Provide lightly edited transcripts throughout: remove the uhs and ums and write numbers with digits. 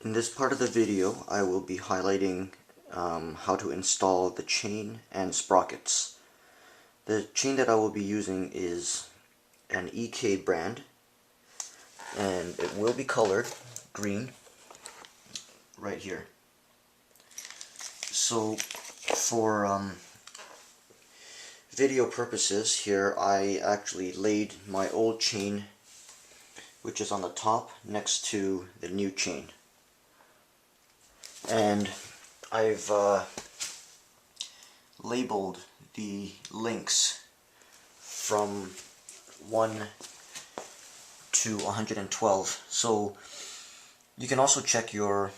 In this part of the video, I will be highlighting how to install the chain and sprockets. The chain that I will be using is an EK brand, and it will be colored green right here. So for video purposes here, I actually laid my old chain, which is on the top, next to the new chain. And I've labeled the links from 1 to 112. So you can also check your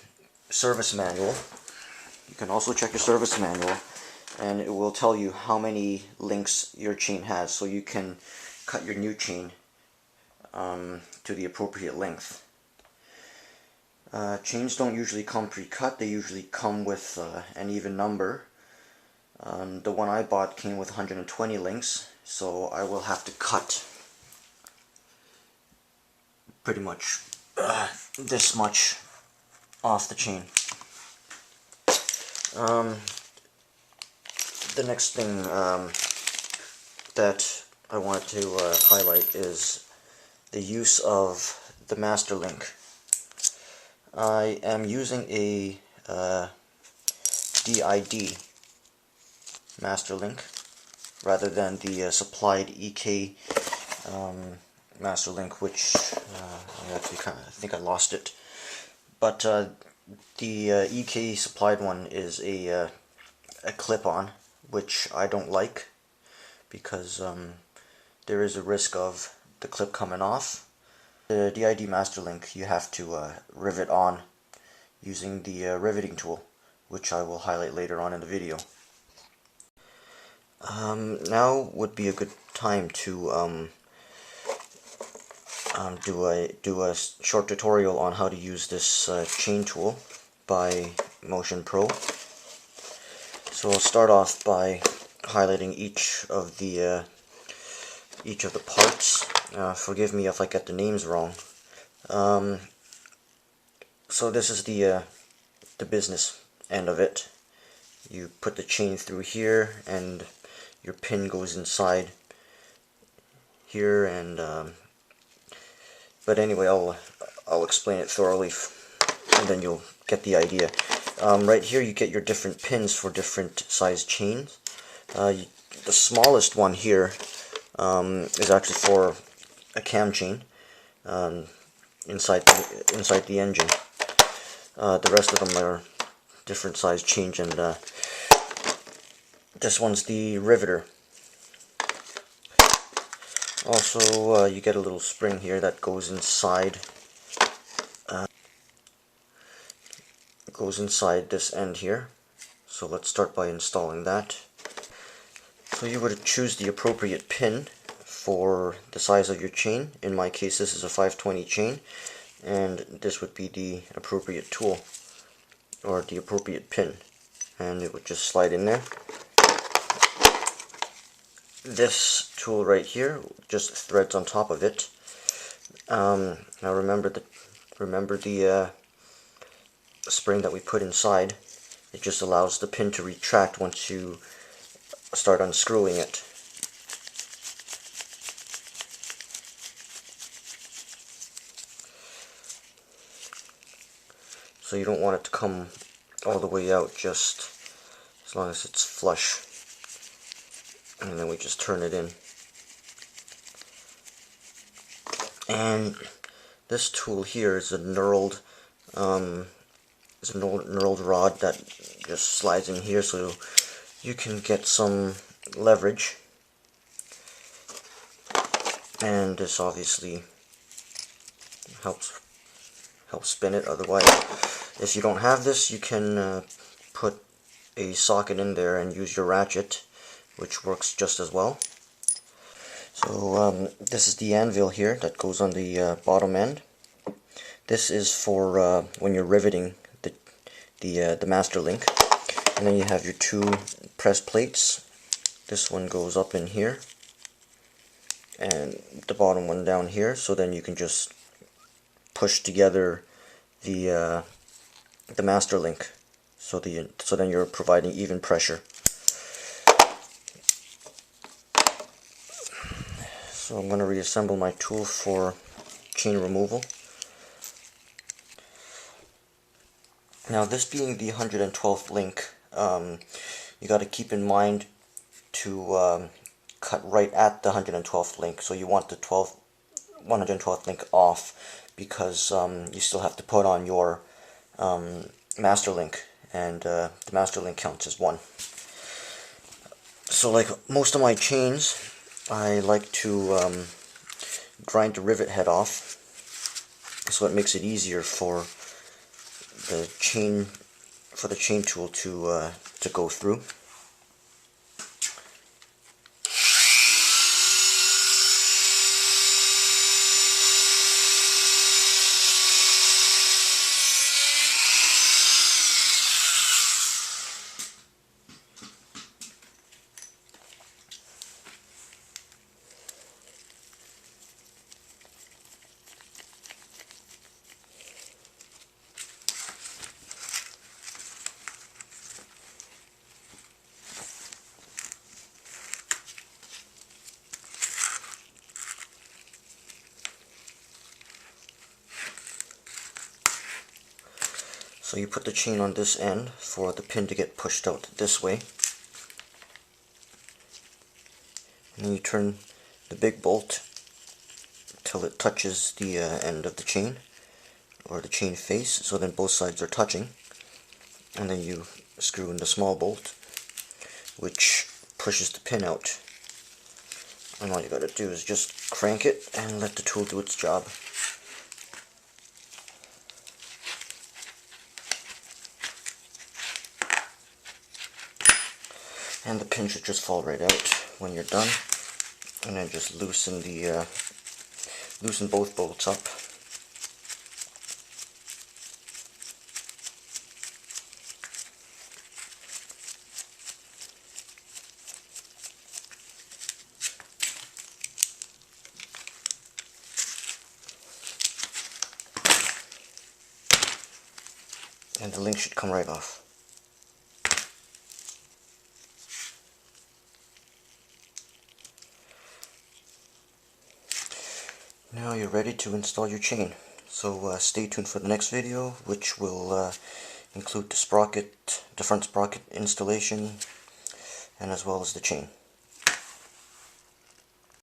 service manual. And it will tell you how many links your chain has, so you can cut your new chain to the appropriate length. Chains don't usually come pre-cut, they usually come with an even number. The one I bought came with 120 links, so I will have to cut pretty much this much off the chain. The next thing that I wanted to highlight is the use of the master link. I am using a DID master link rather than the supplied EK master link, which I actually I think I lost it. But the EK supplied one is a clip-on, which I don't like because there is a risk of the clip coming off. The DID master link you have to rivet on using the riveting tool, which I will highlight later on in the video. Now would be a good time to do a short tutorial on how to use this chain tool by Motion Pro. So I'll start off by highlighting each of the parts. Forgive me if I get the names wrong. So this is the business end of it. You put the chain through here, and your pin goes inside here. And but anyway, I'll explain it thoroughly, and then you'll get the idea. Right here, you get your different pins for different size chains. The smallest one here is actually for a cam chain inside the engine. The rest of them are different size chains, and this one's the riveter. Also, you get a little spring here that goes inside. This end here. So let's start by installing that. So you would choose the appropriate pin for the size of your chain. In my case, this is a 520 chain, and this would be the appropriate tool, or the appropriate pin, and it would just slide in there. This tool right here just threads on top of it. Now remember the spring that we put inside. It just allows the pin to retract once you start unscrewing it. So you don't want it to come all the way out, just as long as it's flush. And then we just turn it in. And this tool here is a knurled rod that just slides in here, so you can get some leverage. And this obviously helps spin it. Otherwise, if you don't have this, you can put a socket in there and use your ratchet, which works just as well. So this is the anvil here that goes on the bottom end. This is for when you're riveting the master link. And then you have your two press plates. This one goes up in here, and the bottom one down here. So then you can just push together the the master link, so then you're providing even pressure. So I'm going to reassemble my tool for chain removal. Now, this being the 112th link, you got to keep in mind to cut right at the 112th link. So you want the 112th link off, because you still have to put on your master link, and the master link counts as one. So like most of my chains, I like to grind the rivet head off, so it makes it easier for the chain tool to go through. So you put the chain on this end for the pin to get pushed out this way. And then you turn the big bolt till it touches the end of the chain, or the chain face, so then both sides are touching. And then you screw in the small bolt, which pushes the pin out. And all you gotta do is just crank it and let the tool do its job. And the pin should just fall right out when you're done. And then just loosen both bolts up. And the link should come right off. Now you're ready to install your chain. So stay tuned for the next video, which will include the sprocket, the front sprocket installation, and as well as the chain.